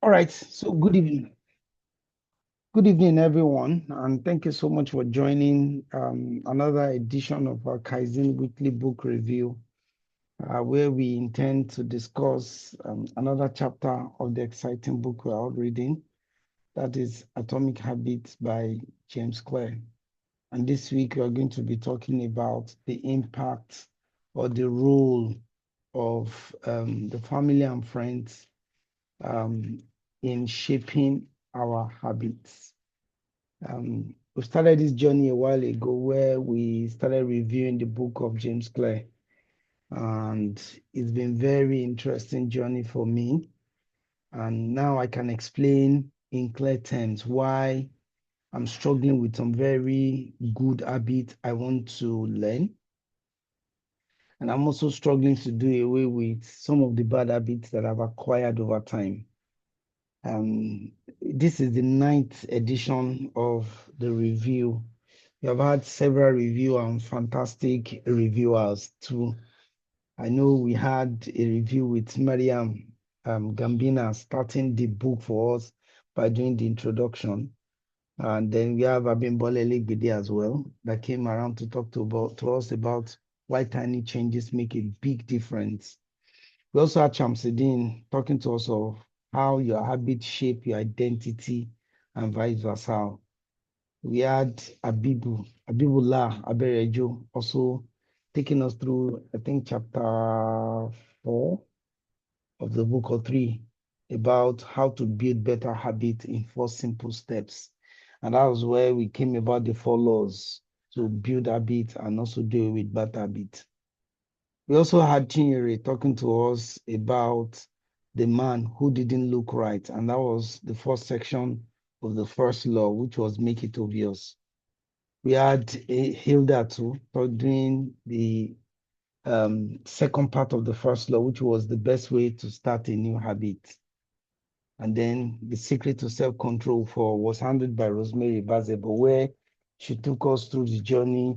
All right, so good evening. Good evening, everyone, and thank you so much for joining another edition of our Kaizen Weekly Book Review, where we intend to discuss another chapter of the exciting book we're all reading, that is Atomic Habits by James Clear. And this week, we're going to be talking about the impact or the role of the family and friends in shaping our habits. We started this journey a while ago where we started reviewing the book of James Clear, and it's been very interesting journey for me. And now I can explain in clear terms why I'm struggling with some very good habits I want to learn. And I'm also struggling to do away with some of the bad habits that I've acquired over time. This is the 9th edition of the review. We have had several review and fantastic reviewers too. I know we had a review with Mariam Gambina starting the book for us by doing the introduction. And then we have Abimbole Legbede as well that came around to talk to us about why tiny changes make a big difference. We also had Chamsidin talking to us of how your habits shape your identity and vice versa. We had Abibullah Aberejo also taking us through, I think, chapter 4 of the book or 3 about how to build better habits in 4 simple steps. And that was where we came about the 4 laws to build habits and also deal with bad habits. We also had Chinyere talking to us about the man who didn't look right. And that was the first section of the first law, which was make it obvious. We had Hilda too, doing the second part of the first law, which was the best way to start a new habit. And then the secret to self-control was handled by Rosemary Bazebo, where she took us through the journey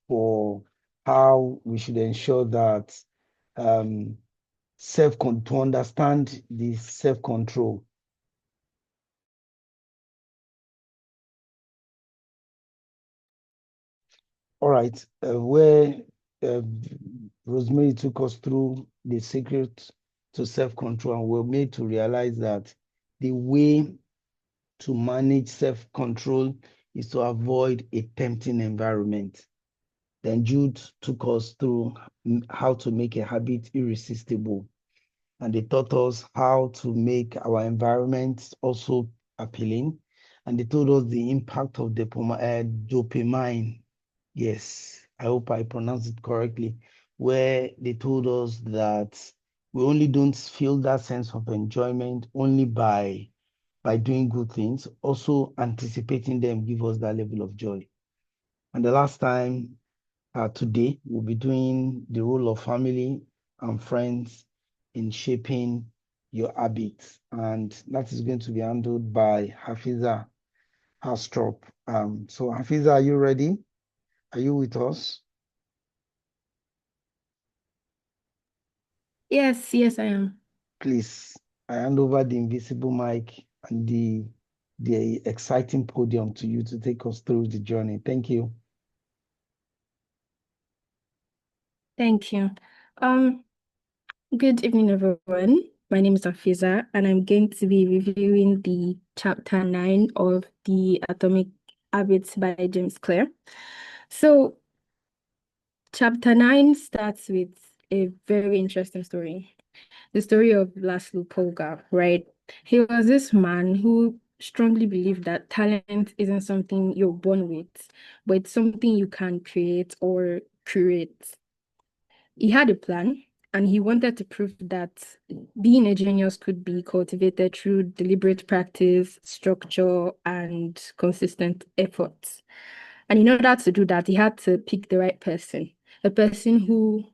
for how we should ensure that to understand the self-control. All right, where uh, Rosemary took us through the secret to self-control, and we're made to realize that the way to manage self-control is to avoid a tempting environment. Then Jude took us through how to make a habit irresistible. And they taught us how to make our environment also appealing. And they told us the impact of dopamine. Yes, I hope I pronounced it correctly, where they told us that we only don't feel that sense of enjoyment only by doing good things, also anticipating them give us that level of joy. And the last time, today, we'll be doing the role of family and friends in shaping your habits. And that is going to be handled by Hafiza Hastrop. So Hafiza, are you ready? Are you with us? Yes, I am. Please, I hand over the invisible mic and the exciting podium to you to take us through the journey. Thank you. Thank you. Um, Good evening, everyone. My name is Afiza, and I'm going to be reviewing the chapter 9 of the Atomic Habits by James Clear. So, chapter 9 starts with a very interesting story. The story of Laszlo Polgar, right? He was this man who strongly believed that talent isn't something you're born with, but it's something you can create or curate. He had a plan and he wanted to prove that being a genius could be cultivated through deliberate practice, structure, and consistent effort. And in order to do that, he had to pick the right person, a person who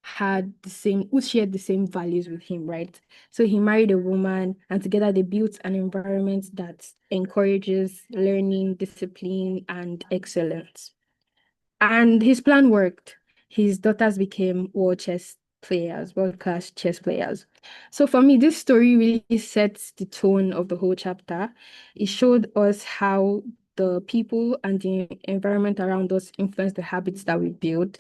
shared the same values with him, right? So he married a woman, and together they built an environment that encourages learning, discipline, and excellence. And his plan worked. His daughters became world chess players, world-class chess players. So for me, this story really sets the tone of the whole chapter. It showed us how the people and the environment around us influence the habits that we build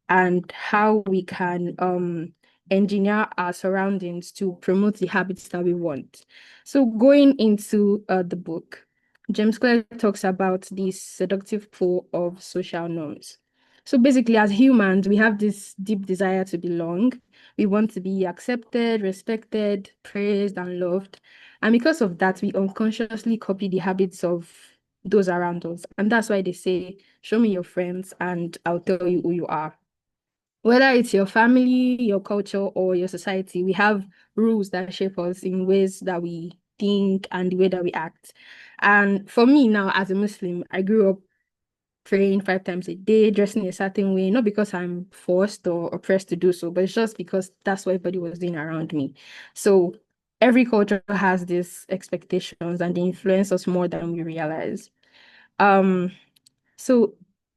and how we can engineer our surroundings to promote the habits that we want. So going into the book, James Clear talks about the seductive pull of social norms. So basically, as humans, we have this deep desire to belong. We want to be accepted, respected, praised, and loved. And because of that, we unconsciously copy the habits of those around us. And that's why they say, show me your friends and I'll tell you who you are. Whether it's your family, your culture, or your society, we have rules that shape us in ways that we think and the way that we act. And for me now, as a Muslim, I grew up praying 5 times a day, dressing a certain way, not because I'm forced or oppressed to do so, but it's just because that's what everybody was doing around me. So every culture has these expectations and they influence us more than we realize. Um, so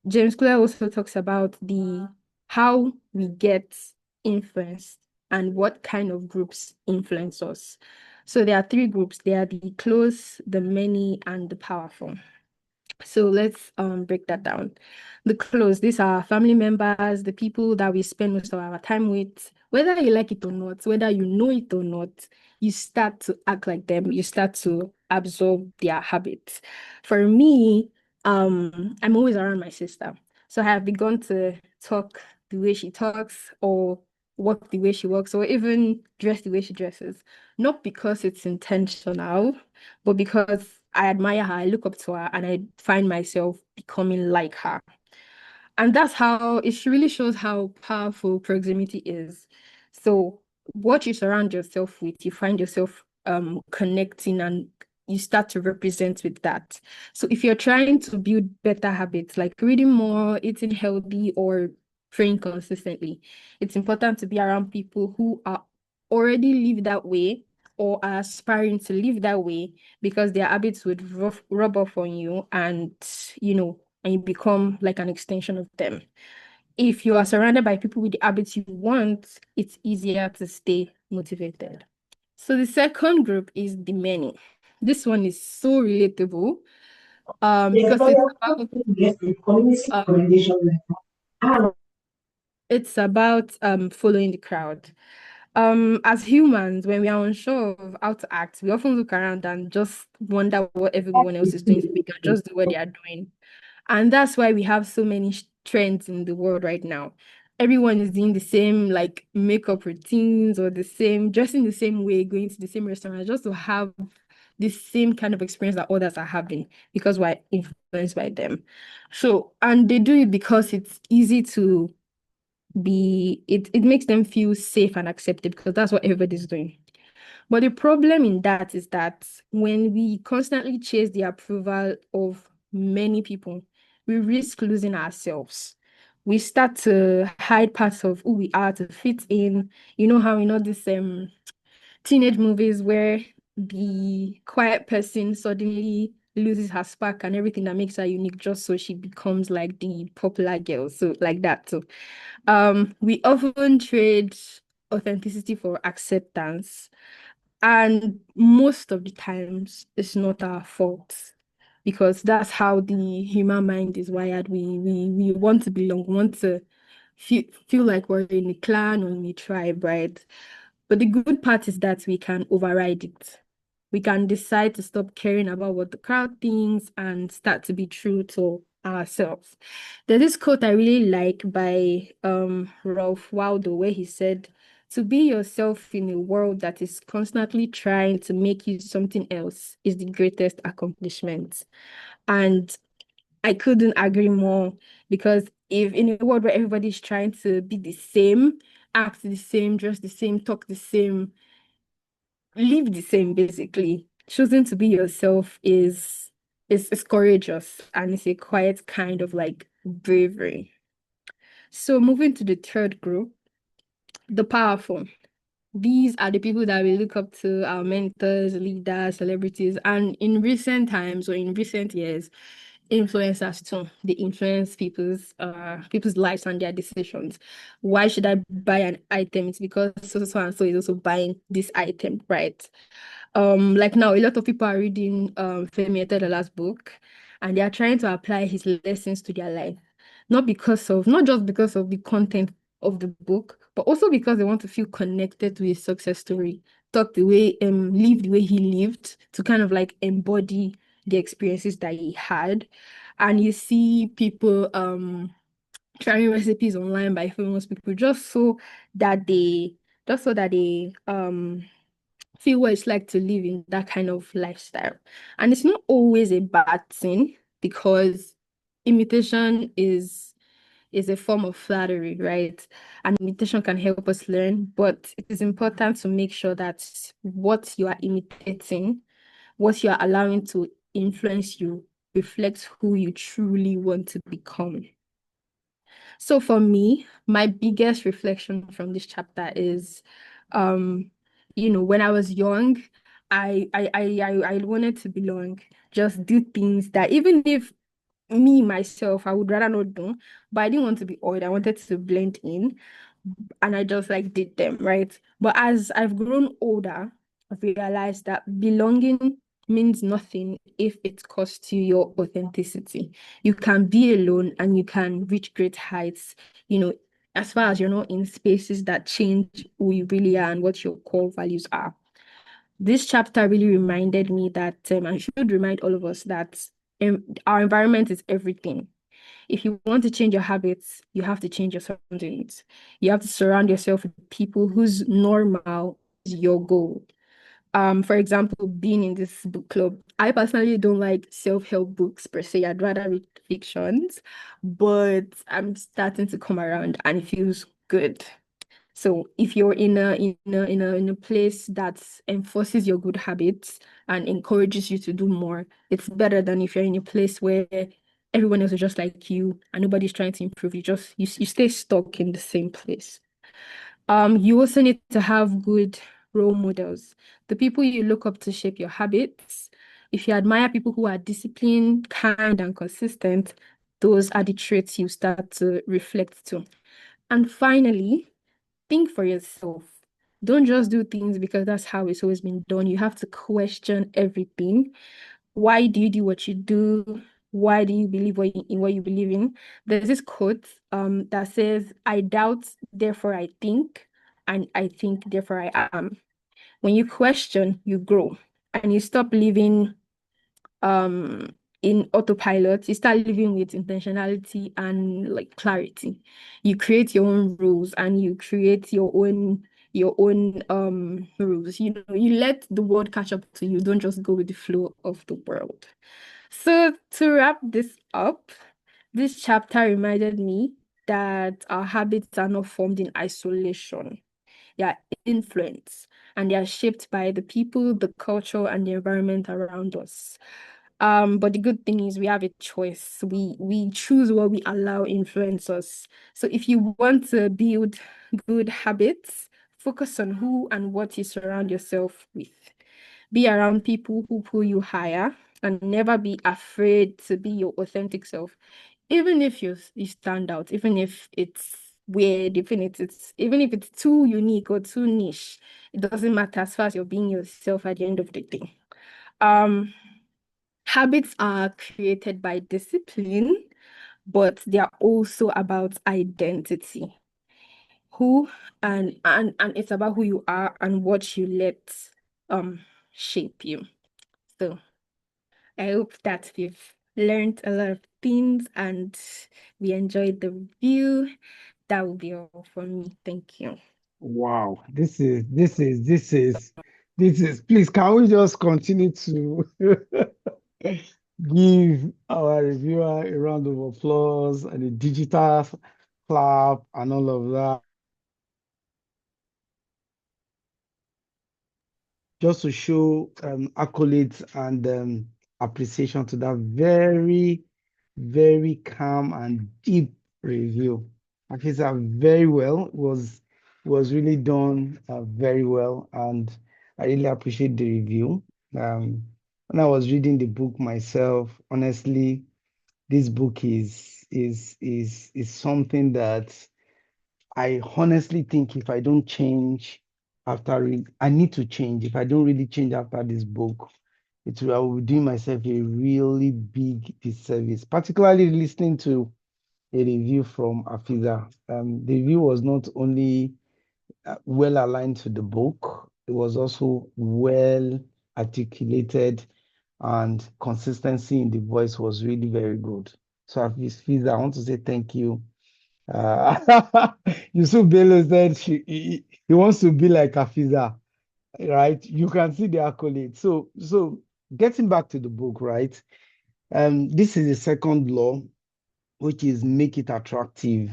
James Clear also talks about the how we get influenced and what kind of groups influence us. So there are three groups. They are the close, the many, and the powerful. So let's break that down. The close, these are family members, the people that we spend most of our time with. Whether you like it or not, whether you know it or not, you start to act like them, you start to absorb their habits. For me, I'm always around my sister. So I have begun to talk the way she talks or walk the way she walks or even dress the way she dresses. Not because it's intentional, but because I admire her, I look up to her, and I find myself becoming like her. And that's how it really shows how powerful proximity is. So what you surround yourself with, you find yourself connecting and you start to represent with that. So if you're trying to build better habits like reading more, eating healthy, or praying consistently, it's important to be around people who are already live that way or are aspiring to live that way because their habits would rub off on you and and you become like an extension of them. If you are surrounded by people with the habits you want, it's easier to stay motivated. So the second group is the many. This one is so relatable because um, it's about following the crowd. As humans, when we are unsure of how to act, we often look around and just wonder what everyone else is doing so we can just do what they are doing. And that's why we have so many trends in the world right now. Everyone is doing the same like makeup routines or the same dressing the same way, going to the same restaurant just to have the same kind of experience that others are having because we're influenced by them. So, and they do it because it's easy to it makes them feel safe and accepted because that's what everybody's doing. But the problem in that is that when we constantly chase the approval of many people, we risk losing ourselves. We start to hide parts of who we are to fit in. You know how this teenage movies where the quiet person suddenly loses her spark and everything that makes her unique just so she becomes like the popular girl. So like that. So we often trade authenticity for acceptance. And most of the times, it's not our fault because that's how the human mind is wired. We want to belong, want to feel like we're in a clan or in a tribe, right? But the good part is that we can override it. We can decide to stop caring about what the crowd thinks and start to be true to ourselves. There's this quote I really like by Ralph Waldo where he said, to be yourself in a world that is constantly trying to make you something else is the greatest accomplishment. And I couldn't agree more because if in a world where everybody's trying to be the same, act the same, dress the same, talk the same, live the same, basically, choosing to be yourself is courageous and it's a quiet kind of like bravery. So moving to the third group, the powerful. These are the people that we look up to, our mentors, leaders, celebrities. And in recent times or in recent years, influencers too. They influence people's lives and their decisions. Why should I buy an item? It's because so and so is also buying this item, right? Like now a lot of people are reading Femi Etedola's book, and they are trying to apply his lessons to their life. Not just because of the content of the book, but also because they want to feel connected to his success story, live the way he lived, to kind of like embody the experiences that he had. And you see people trying recipes online by famous people just so that they feel what it's like to live in that kind of lifestyle. And it's not always a bad thing, because imitation is a form of flattery, right? And imitation can help us learn, but it is important to make sure that what you are imitating, what you are allowing to influence you, reflects who you truly want to become. So for me, my biggest reflection from this chapter is, um, when I was young, I wanted to belong, just do things that even if me myself, I would rather not do, but I didn't want to be odd. I wanted to blend in, and I just like did them, right? But as I've grown older, I've realized that belonging means nothing if it costs you your authenticity. You can be alone and you can reach great heights, you know, as far as you're not in spaces that change who you really are and what your core values are. This chapter really reminded me that, I should remind all of us that our environment is everything. If you want to change your habits, you have to change your surroundings. You have to surround yourself with people whose normal is your goal. For example, being in this book club, I personally don't like self-help books per se. I'd rather read fictions, but I'm starting to come around and it feels good. So if you're in a place that enforces your good habits and encourages you to do more, it's better than if you're in a place where everyone else is just like you and nobody's trying to improve. You stay stuck in the same place. You also need to have good role models. The people you look up to shape your habits. If you admire people who are disciplined, kind, and consistent, those are the traits you start to reflect to. And finally, think for yourself. Don't just do things because that's how it's always been done. You have to question everything. Why do you do what you do? Why do you believe in what you believe in? There's this quote that says, I doubt, therefore I think, and I think, therefore I am. When you question, you grow and you stop living um in autopilot. You start living with intentionality and like clarity. You create your own rules and you create your own rules. You let the world catch up to you. Don't just go with the flow of the world. So to wrap this up, this chapter reminded me that our habits are not formed in isolation. They are influenced and they are shaped by the people, the culture, and the environment around us. But the good thing is we have a choice. We choose what we allow influence us. So if you want to build good habits, focus on who and what you surround yourself with. Be around people who pull you higher and never be afraid to be your authentic self. Even if you stand out, even if it's weird, even if it's too unique or too niche, it doesn't matter as far as you're being yourself at the end of the day. Um, Habits are created by discipline, but they are also about identity. Who and it's about who you are and what you let um shape you. So I hope that we've learned a lot of things and we enjoyed the review. That will be all for me. Thank you. Wow, this is. Please, can we just continue to give our reviewer a round of applause and a digital clap and all of that, just to show accolades and appreciation to that very, very calm and deep review. I feel that very well. Was really done very well, and I really appreciate the review. When I was reading the book myself, honestly, this book is something that I honestly think if I don't change I need to change. If I don't really change after this book, I will be doing myself a really big disservice, particularly listening to a review from Afiza. The review was not only well aligned to the book, it was also well articulated, and consistency in the voice was really very good. So Afiza, I want to say thank you. Yusuf Bello said he wants to be like Afiza, right? You can see the accolade. So getting back to the book, right? This is the second law, which is make it attractive.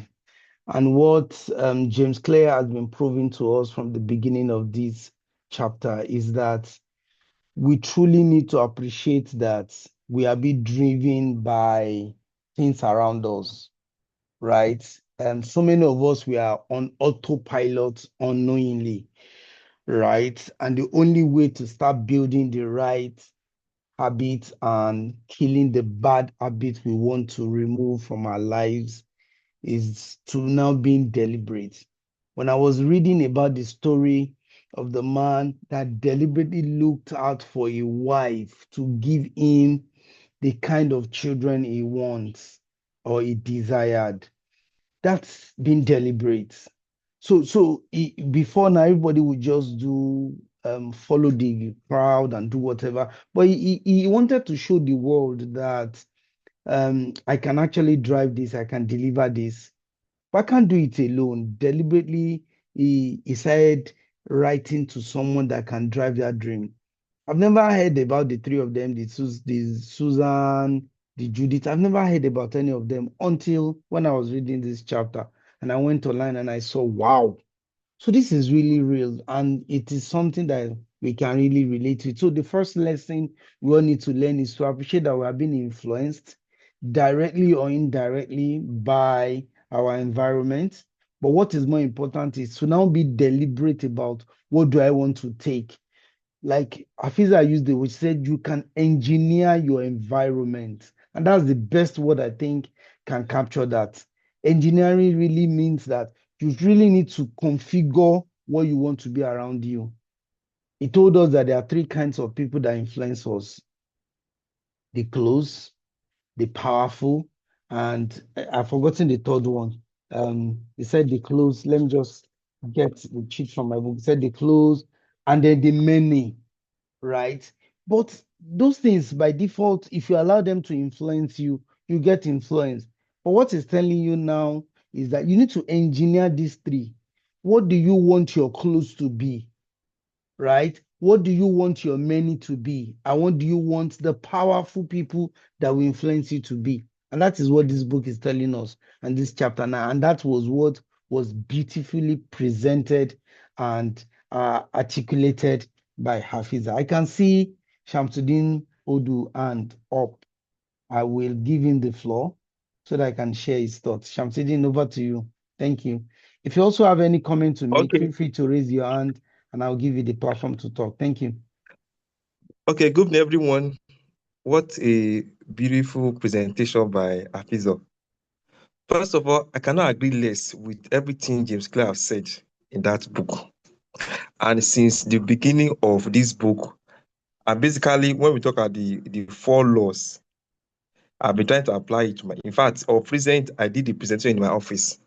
And what James Clear has been proving to us from the beginning of this chapter is that we truly need to appreciate that we are being driven by things around us, right? And so many of us, we are on autopilot unknowingly, right? And the only way to start building the right habits and killing the bad habits we want to remove from our lives is to now being deliberate. When I was reading about the story of the man that deliberately looked out for a wife to give him the kind of children he wants or he desired, that's being deliberate. Before now, everybody would just do follow the crowd and do whatever. But he wanted to show the world that I can actually drive this, I can deliver this. But I can't do it alone. Deliberately, he started writing to someone that can drive that dream. I've never heard about the three of them, the Susan, the Judith. I've never heard about any of them until when I was reading this chapter and I went online and I saw, wow. So this is really real and it is something that we can really relate to. So the first lesson we all need to learn is to appreciate that we are being influenced directly or indirectly by our environment. But what is more important is to now be deliberate about what do I want to take. Like Afiza used it, which said you can engineer your environment. And that's the best word I think can capture that. Engineering really means that you really need to configure what you want to be around you. He told us that there are three kinds of people that influence us: the close, the powerful, and I've forgotten the third one. He said the close. Let me just get the cheat from my book. He said the close, and then the many, right? But those things by default, if you allow them to influence you, you get influenced. But what it's telling you now is that you need to engineer these three. What do you want your close to be? Right? What do you want your many to be? And what do you want the powerful people that will influence you to be? And that is what this book is telling us, and this chapter now. And that was what was beautifully presented and articulated by Hafiza. I can see Shamsuddin Odu and up. I will give him the floor so that I can share his thoughts. Shamsuddin, over to you. Thank you. If you also have any comment to make, feel free to raise your hand and I'll give you the platform to talk. Thank you. Okay, good evening, everyone. What a beautiful presentation by Afizo. First of all, I cannot agree less with everything James Clear has said in that book. And since the beginning of this book, and basically when we talk about the four laws, I've been trying to apply it to in fact, of present, I did the presentation in my office.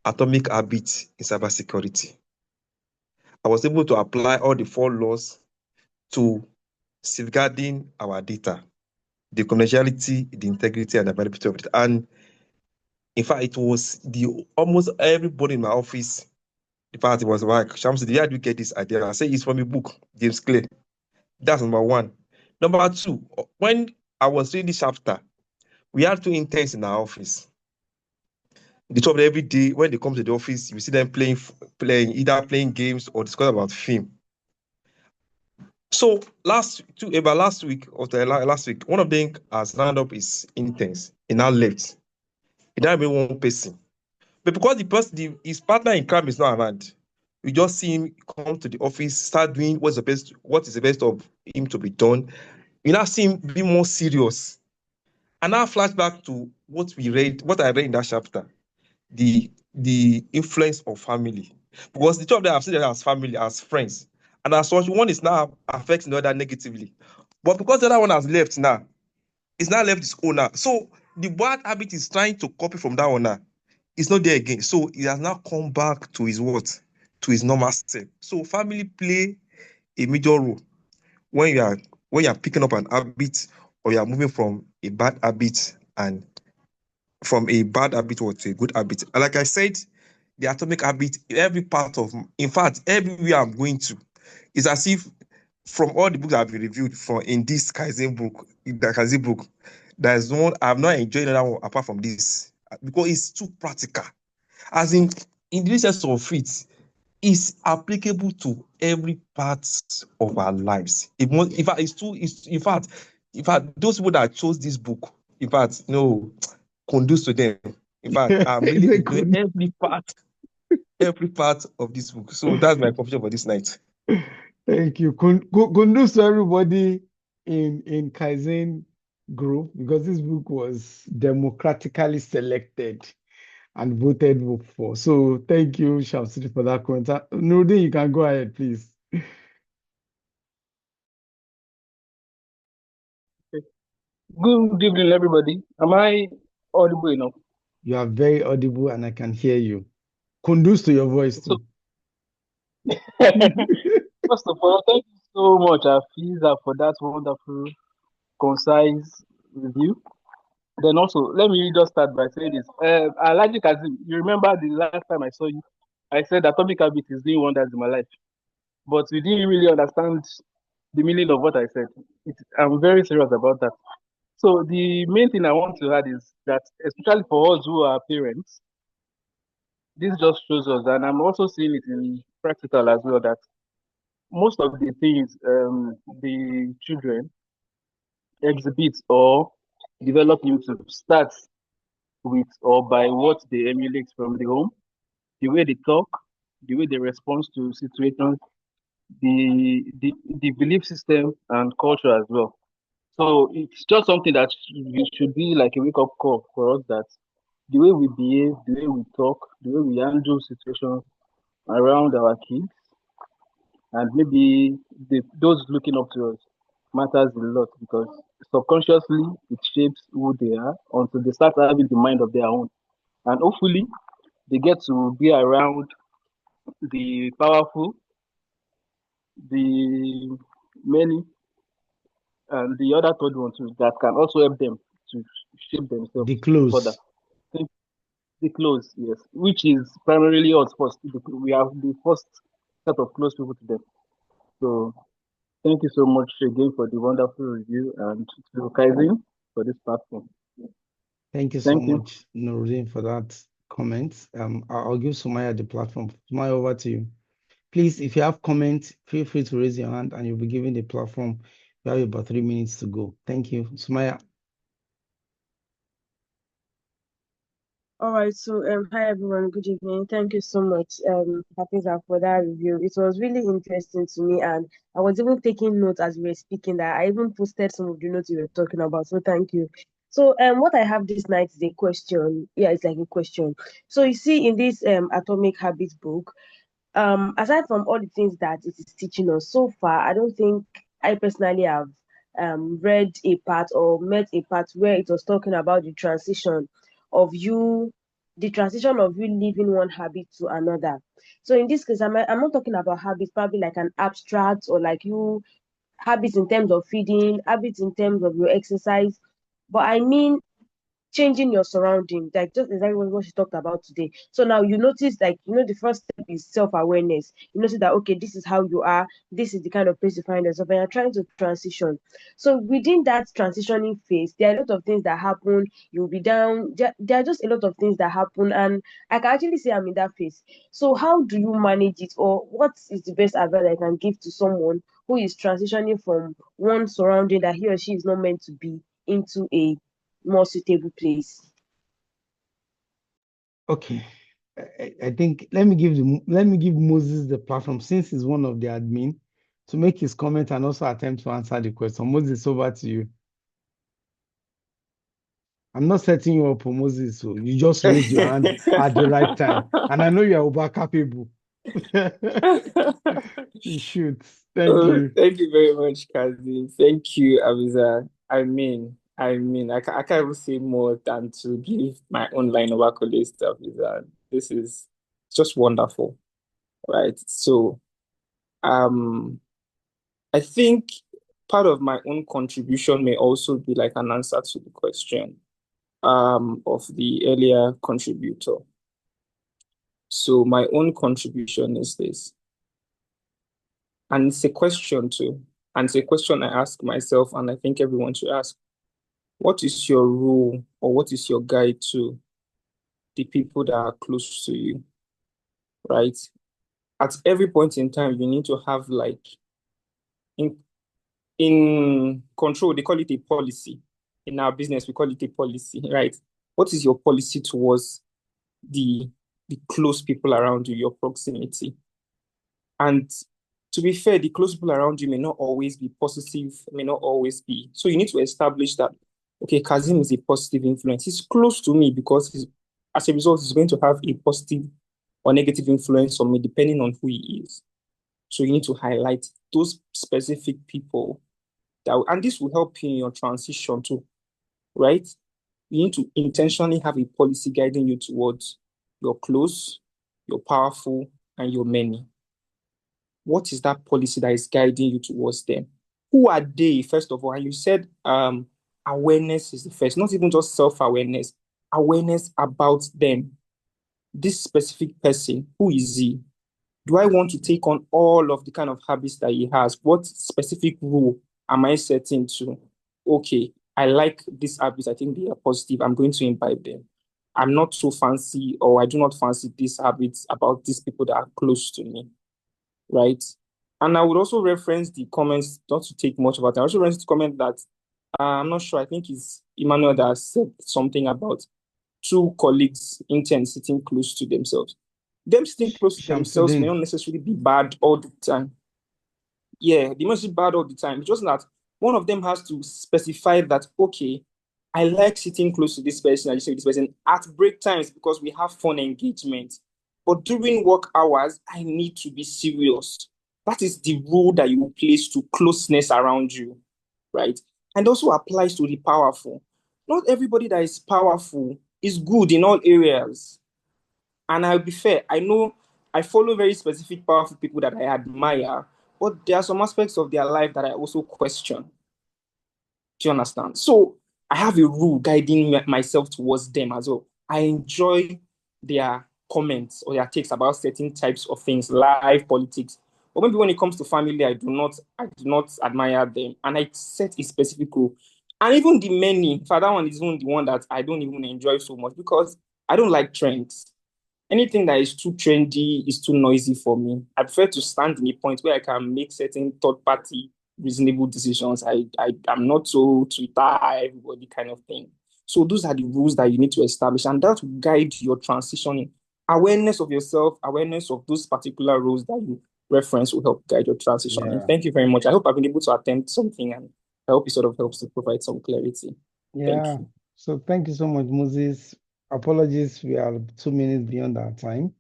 Atomic habits in cybersecurity. I was able to apply all the four laws to safeguarding our data, the confidentiality, the integrity, and the availability of it. And in fact, it was almost everybody in my office. In fact, it was like, Shamsi, where did you get this idea? I say it's from a book, James Clear. That's number one. Number two, when I was reading this chapter, we had two interns in our office. The two of them every day, when they come to the office, you see them either playing games or discussing about film. So last week, one of them has rounded up his interns. He now left. He now remain one person. But because his partner in crime is not around, we just see him come to the office, start doing what is the best of him to be done. You now see him be more serious. And now flashback to what I read in that chapter, the influence of family. Because the two of them have seen them as family, as friends. And as such, one is now affecting the other negatively. But because the other one has left now, it's now left his owner. So the bad habit is trying to copy from that owner. It's not there again. So he has now come back to his what? To his normal self. So family play a major role when you are picking up an habit, or you are moving from a bad habit to a good habit. And like I said, the atomic habit, in fact, everywhere I'm going to, it's as if from all the books I've reviewed in this Kaizen book, there's one I've not enjoyed another one apart from this, because it's too practical. As in the sense of it, is applicable to every part of our lives. In fact, those people that chose this book, in fact, no, conduce to them. In fact, I'm really enjoying every part of this book. So that's my confession for this night. Thank you. Kundus to everybody in Kaizen group, because this book was democratically selected and voted for. So thank you, Shamsidi, for that comment. Nuruddin, you can go ahead, please. Good evening, everybody. Am I audible enough? You are very audible and I can hear you. Kundus to your voice too. First of all, thank you so much, Afiza, for that wonderful, concise review. Then also, let me just start by saying this. Alhaji Kazim, you remember the last time I saw you, I said Atomic Habit is doing wonders in my life. But you didn't really understand the meaning of what I said. I'm very serious about that. So the main thing I want to add is that, especially for us who are parents, this just shows us, and I'm also seeing it in practical as well, that most of the things the children exhibit or develop into starts with or by what they emulate from the home, the way they talk, the way they respond to situations, the belief system and culture as well. So it's just something that should be like a wake up call for us, that the way we behave, the way we talk, the way we handle situations around our kids, and maybe those looking up to us matters a lot, because subconsciously it shapes who they are until they start having the mind of their own. And hopefully they get to be around the powerful, the many, and the other third one too, that can also help them to shape themselves The close. further. The close, yes, which is primarily us first. We have the first set of close people to them. So thank you so much again for the wonderful review, and to Kaizen for this platform. Thank you so Thank you. much, Nuruddin, for that comment. I'll give Sumaya the platform. Sumaya, over to you. Please, if you have comments, feel free to raise your hand and you'll be given the platform. You have about 3 minutes to go. Thank you. Sumaya. All right, so hi everyone, good evening. Thank you so much, Hafiza, for that review. It was really interesting to me, and I was even taking notes as we were speaking. That I even posted some of the notes you were talking about. So thank you. So what I have this night is a question. Yeah, it's like a question. So you see, in this Atomic Habits book, aside from all the things that it is teaching us so far, I don't think I personally have read a part or met a part where it was talking about of you the transition of you leaving one habit to another. So in this case, I'm not talking about habits, probably like an abstract, or like you habits in terms of feeding, habits in terms of your exercise, but I mean changing your surrounding, like just exactly what she talked about today. So now you notice, like, the first step is self-awareness. You notice that, okay, this is how you are, this is the kind of place you find yourself, and you're trying to transition. So within that transitioning phase, there are a lot of things that happen. You'll be down. There are just a lot of things that happen, and I can actually say I'm in that phase. So how do you manage it, or what is the best advice I can give to someone who is transitioning from one surrounding that he or she is not meant to be into a more suitable place? Okay. I think let me give Moses the platform, since he's one of the admin, to make his comment and also attempt to answer the question. Moses, over to you. I'm not setting you up for Moses, so you just raise your hand at the right time. And I know you are over capable. You should. Thank Oh, you. thank you very much, Kazi. Thank you, Aviza. I can't even say more than to give my own line of accolades to Aviza. This is just wonderful, right? So, um, I think part of my own contribution may also be like an answer to the question, of the earlier contributor. So my own contribution is this, and it's a question too, and it's a question I ask myself, and I think everyone should ask. What is your rule or what is your guide to the people that are close to you, right? At every point in time, you need to have like in control, they call it a policy. In our business, we call it a policy, right? What is your policy towards the close people around you, your proximity? And to be fair, the close people around you may not always be positive, may not always be. So you need to establish that, okay, Kazim is a positive influence. He's close to me because as a result, he's going to have a positive or negative influence on me depending on who he is. So you need to highlight those specific people and this will help you in your transition too, right? You need to intentionally have a policy guiding you towards your close, your powerful, and your many. What is that policy that is guiding you towards them? Who are they, first of all? And you said awareness is the first, not even just self-awareness, awareness about them. This specific person, who is he? Do I want to take on all of the kind of habits that he has? What specific rule am I setting to? Okay, I like these habits. I think they are positive. I'm going to imbibe them. I'm not so fancy, or I do not fancy these habits about these people that are close to me, right? And I would also reference the comments, not to take much about it. I also reference the comment that I'm not sure, I think it's Emmanuel that said something about two colleagues, interns, sitting close to themselves. Them sitting close to themselves may Shamsuddin. not necessarily be bad all the time. Yeah, they must be bad all the time. It's just that one of them has to specify that, okay, I like sitting close to this person, I just say this person at break times because we have fun engagement. But during work hours, I need to be serious. That is the rule that you place to closeness around you, right? And also applies to the powerful. Not everybody that is powerful is good in all areas. And I'll be fair, I know I follow very specific powerful people that I admire, but there are some aspects of their life that I also question. Do you understand? So I have a rule guiding myself towards them as well. I enjoy their comments or their takes about certain types of things, life, politics. But maybe when it comes to family, I do not admire them. And I set a specific rule. And even the many, for that one is even the one that I don't even enjoy so much because I don't like trends. Anything that is too trendy is too noisy for me. I prefer to stand in a point where I can make certain third party reasonable decisions. I'm not so Twitter, everybody kind of thing. So those are the rules that you need to establish, and that will guide your transitioning. Awareness of yourself, awareness of those particular rules that you reference will help guide your transition. And Yeah. thank you very much. I hope I've been able to attempt something, and I hope it sort of helps to provide some clarity. Thank Yeah. you. So thank you so much, Moses. Apologies, we are 2 minutes beyond our time.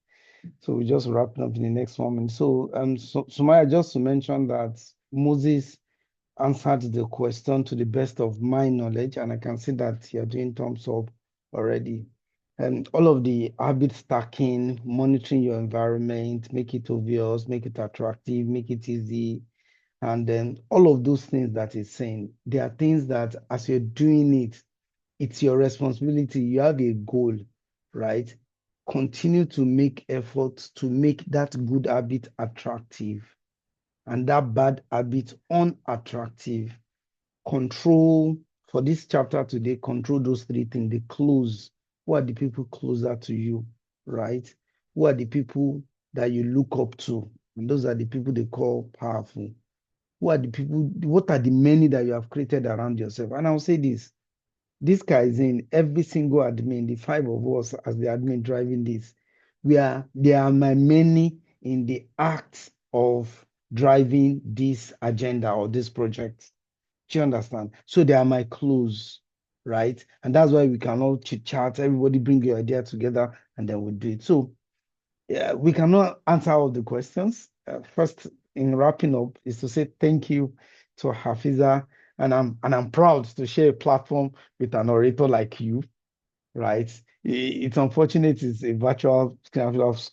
So we just wrapping up in the next 1 minute. So Sumaya, just to mention that Moses answered the question to the best of my knowledge, and I can see that you're doing thumbs up already. And all of the habit stacking, monitoring your environment, make it obvious, make it attractive, make it easy, and then all of those things that he's saying, they are things that as you're doing it, it's your responsibility. You have a goal, right? Continue to make efforts to make that good habit attractive and that bad habit unattractive. Control, for this chapter today, control those three things. The close. Who are the people closer to you, right? Who are the people that you look up to? And those are the people they call powerful. Who are the people, what are the many that you have created around yourself? And I'll say this Kaizen, every single admin, the 5 of us as the admin driving this, they are my many in the act of driving this agenda or this project. Do you understand? So they are my close, right? And that's why we can all chit chat, everybody bring your idea together, and then we do it. So yeah, we cannot answer all the questions. First, in wrapping up, is to say thank you to Hafiza, and I'm proud to share a platform with an orator like you, right? It's unfortunate it's a virtual kind of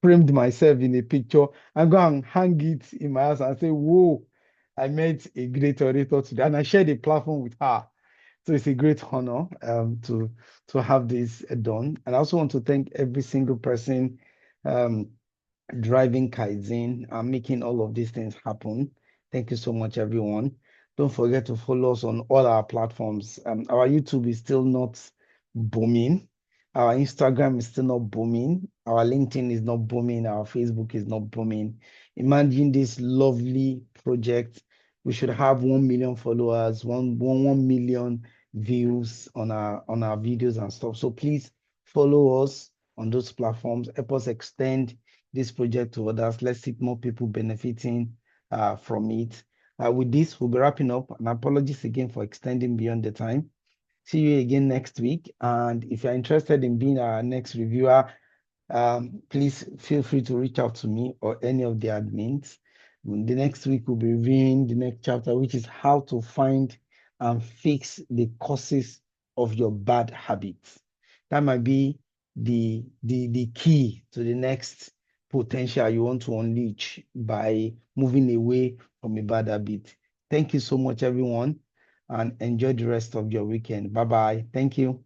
framed myself in a picture. I'm going to hang it in my house and say, whoa, I met a great orator today. And I shared a platform with her. So it's a great honor to have this done. And I also want to thank every single person driving Kaizen and making all of these things happen. Thank you so much, everyone. Don't forget to follow us on all our platforms. Our YouTube is still not booming. Our Instagram is still not booming. Our LinkedIn is not booming. Our Facebook is not booming. Imagine this lovely project. We should have 1 million followers, 1 million views on our videos and stuff. So please follow us on those platforms. Help us extend this project to others. Let's see more people benefiting from it. With this, we'll be wrapping up. And apologies again for extending beyond the time. See you again next week. And if you're interested in being our next reviewer, please feel free to reach out to me or any of the admins. The next week, we'll be reviewing the next chapter, which is how to find and fix the causes of your bad habits. That might be the key to the next potential you want to unleash by moving away from a bad habit. Thank you so much, everyone, and enjoy the rest of your weekend. Bye-bye. Thank you.